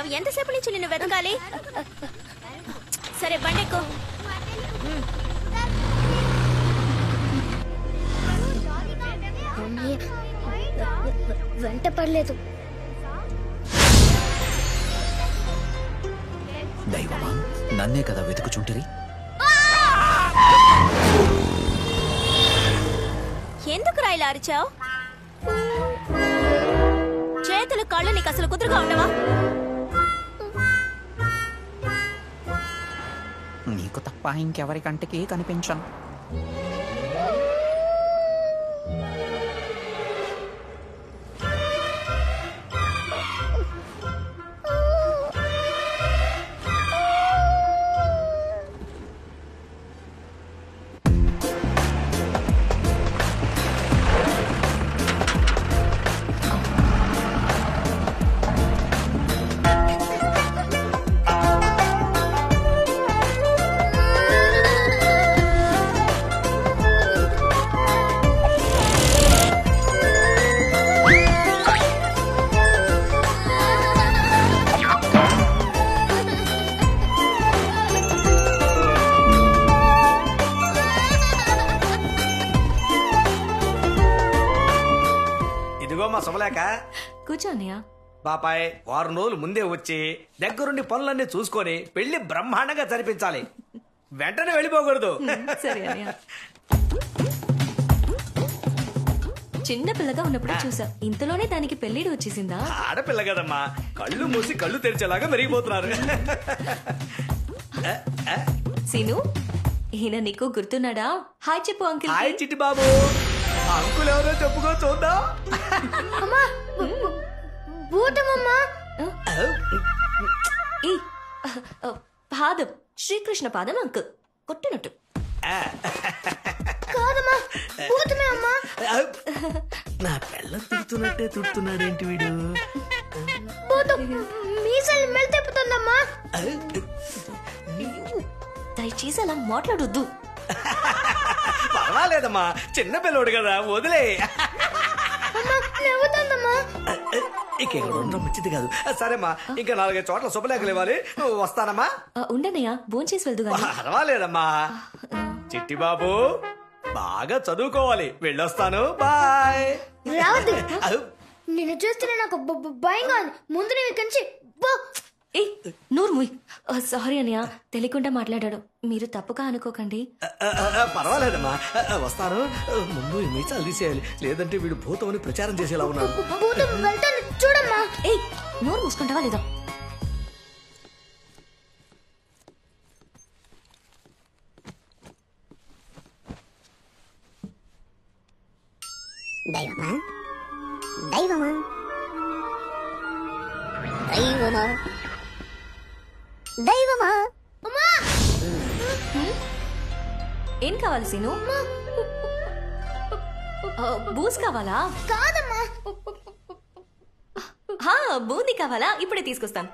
మాట్లాడుతున్నావు? ఎంతసేపు నుంచి నిన్ను వెతకాలి? సరే బండెక్కు. వెంట పడలేదు. దైవమా, నన్నే కదా వెతుకుచుంటిరి? ఎందుకు రాయిలా అరిచావు? చేతులు కాళ్ళు నీకు అసలు కుదురుగా ఉండవా? నీకు తప్ప ఇంకెవరి కంటికి కనిపించను. కూర్చోనయ్యా. బాపాయ్ వారం రోజులు ముందే వచ్చి దగ్గరుండి పనులన్నీ చూసుకొని పెళ్లి బ్రహ్మాండంగా జరిపించాలి. వెంటనే వెళ్ళిపోకూడదు. సరే అన్నయ్య. చిన్న పిల్లగా ఉన్నప్పుడు చూసా, ఇంతలోనే దానికి పెళ్లిడి వచ్చేసిందా? ఆడపిల్ల కదమ్మా, కళ్ళు మూసి కళ్ళు తెరిచేలాగా మెరిగిపోతున్నారు. సీను, ఈయన నీకు గుర్తున్నాడా? హాయ్ చెప్పు uncle. Hi Chitti Babu. Uncle ఎవరో చెప్పుకో చూద్దాం. పాదం, శ్రీకృష్ణ పాదం అంకుల్ కొట్టినట్టు. నా పిల్ల తిడుతున్నట్టే తిడుతున్నాడేంటి వీడు? దయచేసి అలా మాట్లాడొద్దు. పర్వాలేదమ్మా, చిన్న పిల్లోడు కదా, వదిలే. ఇక ఉండడం మంచిది కాదు. సరేమ్మా, ఇంకా 4-5 చోట్ల శుభలేఖలు ఇవ్వాలి. వస్తానమ్మా. ఉండనయ్యా, భోంచేసి వెళ్దు. పర్వాలేదమ్మా. చిట్టి బాబు బాగా చదువుకోవాలి. వెళ్ళొస్తాను. బాయ్. నిన్ను చూస్తేనే నాకు భయంగా ఉంది. ముందు నువ్వు ఇక్కడి నుంచి నూరు ముయ్. సారీ అన్నయ్య, తెలియకుండా మాట్లాడాడు. మీరు తప్పుగా అనుకోకండి. పర్వాలేదమ్మా, వస్తాను. ముందు ఈ మీసాలు తీసేయాలి, లేదంటే వీడు భూతం అని ప్రచారం చేసేలా ఉన్నాడు. చూడమ్మా. నోరు మూసుకుంటావా లేదా? దైవమా, దైవమా, దైవమా, దైవమా. ఏం కావాలి సీను? బూస్ కావాలా? కాదమ్మా. బూందీ కావాలా? ఇప్పుడే తీసుకొస్తాను.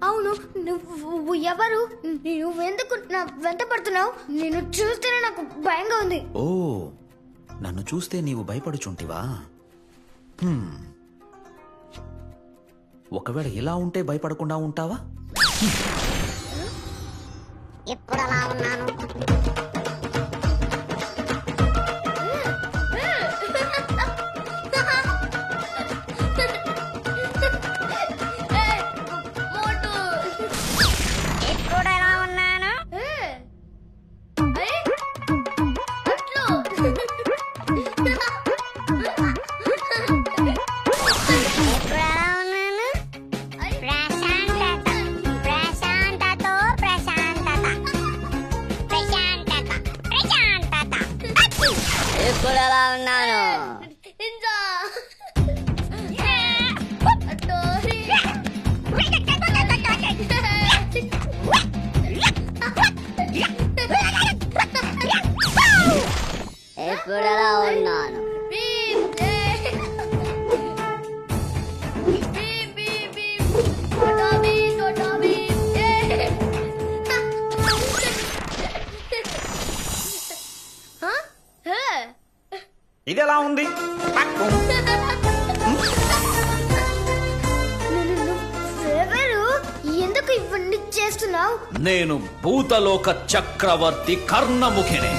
అవును, నువ్వు ఎవరు? నువ్వెందుకు నా వెంట పడుతున్నావు? నిన్ను చూస్తేనే నాకు భయంగా ఉంది. ఓ, నన్ను చూస్తే నీవు భయపడుచుంటివా? ఒకవేళ ఇలా ఉంటే భయపడకుండా ఉంటావా? ఎప్పుడు అలా ఉన్నాను? ఎప్పుడెలా ఉన్నాను? ఇది ఎలా మాట్లాడుతున్నావు? నేను భూతలోక చక్రవర్తి కర్ణముఖిని.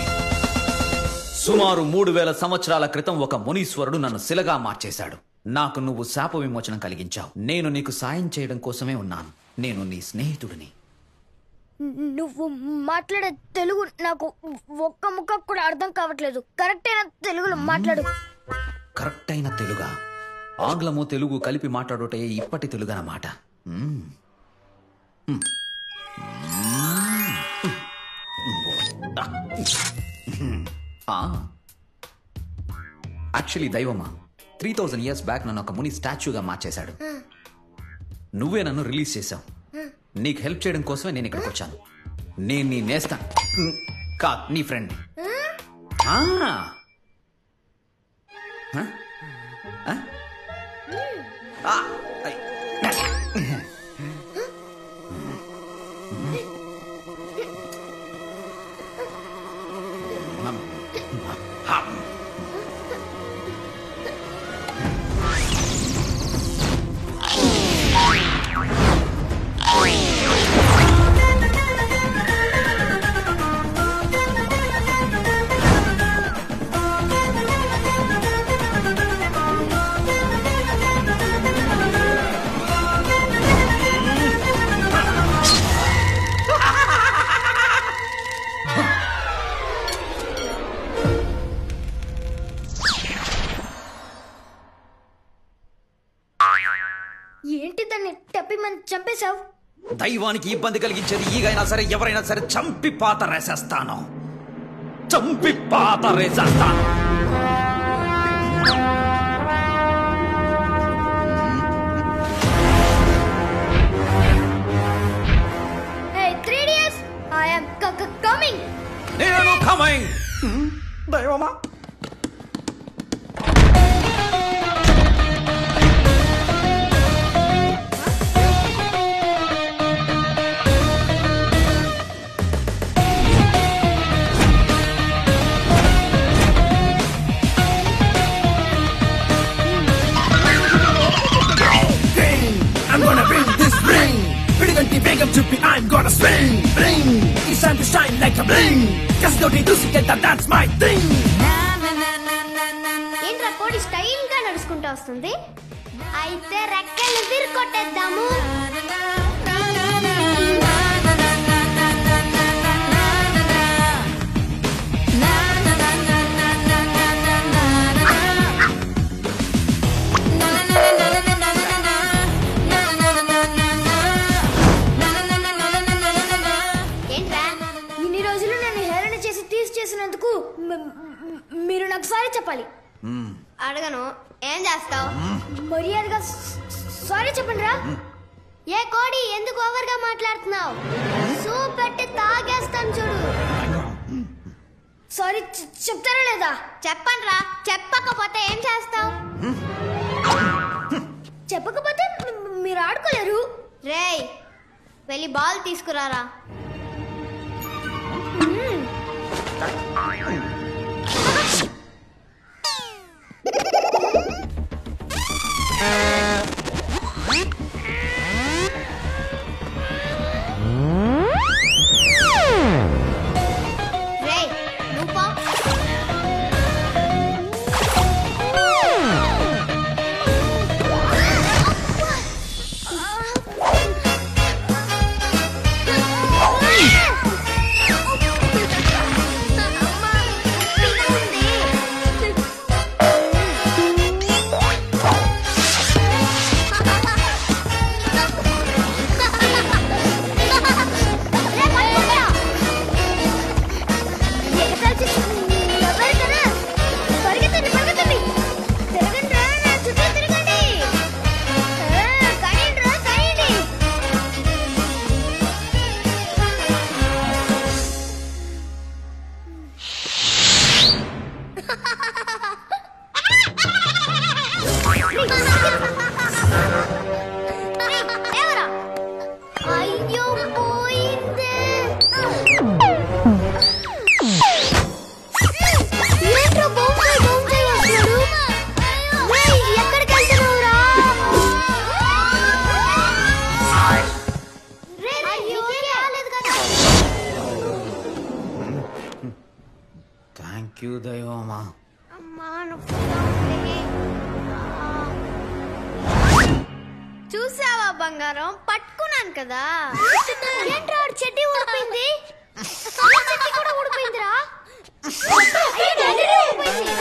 సుమారు 3000 సంవత్సరాల క్రితం ఒక మునీశ్వరుడు నన్ను శిలగా మార్చేశాడు. నాకు నువ్వు శాప విమోచనం కలిగించావు. నేను నీకు సాయం చేయడం కోసమే ఉన్నాను. నేను నీ స్నేహితుడిని. నువ్వు మాట్లాడే తెలుగు నాకు ఒక్క ముక్క కూడా అర్థం కావట్లేదు. కరెక్ట్ అయిన తెలుగులో మాట్లాడు. కరెక్ట్ అయిన తెలుగా? ఆంగ్లము తెలుగు కలిపి మాట్లాడుటే ఇప్పటి తెలుగనమాట. యాక్చువల్లీ దైవమా 3000 years బ్యాక్ నన్ను ఒక ముని స్టాచ్యూగా మార్చేశాడు. నువ్వే నన్ను రిలీజ్ చేశావు. నీకు హెల్ప్ చేయడం కోసమే నేను ఇక్కడికి వచ్చాను. నేను నీ నేస్తా కాదు, నీ ఫ్రెండ్. ఏంటి దాన్ని టప్పిమని చంపేశావు? దైవానికి ఇబ్బంది కలిగించేది ఈగైనా సరే ఎవరైనా సరే చంపి పాత రేసేస్తాను. చంపి పాత రేసేస్తాను. Hey, 3 days. I am coming. నేను కమింగ్. దైవమా I'm gonna swing, bling. It's time to shine like a bling. Cause nobody does it, that's my thing. ఏంట్రా కోడి స్టైల్ గా నడుచుకుంటూ వస్తుంది? అయితే రెక్కలు విరుకొట్టేద్దాము. చేసినందుకు మీరు నాకు సారీ చెప్పాలి. అడగను, ఏం చేస్తావు? మర్యాదగా సారీ చెప్పండి రా. ఏ కోడి ఎందుకు ఓవర్ గా మాట్లాడుతున్నావు? సూప్ పెట్టి తాగేస్తాను చూడు. సారీ చెప్తారా లేదా? చెప్పండి రా. చెప్పకపోతే ఏం చేస్తావు? చెప్పకపోతే మీరు ఆడుకోలేరు. రేయ్, వెళ్ళి బాల్ తీసుకురారా. థ్యాంక్ యూ దైవమా. అమ్మా నొప్పిగా ఉంది. చూసావా బంగారం, పట్టుకున్నాను కదా. ఏంట్రా చెడ్డి ఊడిపోయింది, చెడ్డి కూడా ఊడిపోయిందిరా. అయ్యో, డాడీ ఊడిపోయింది.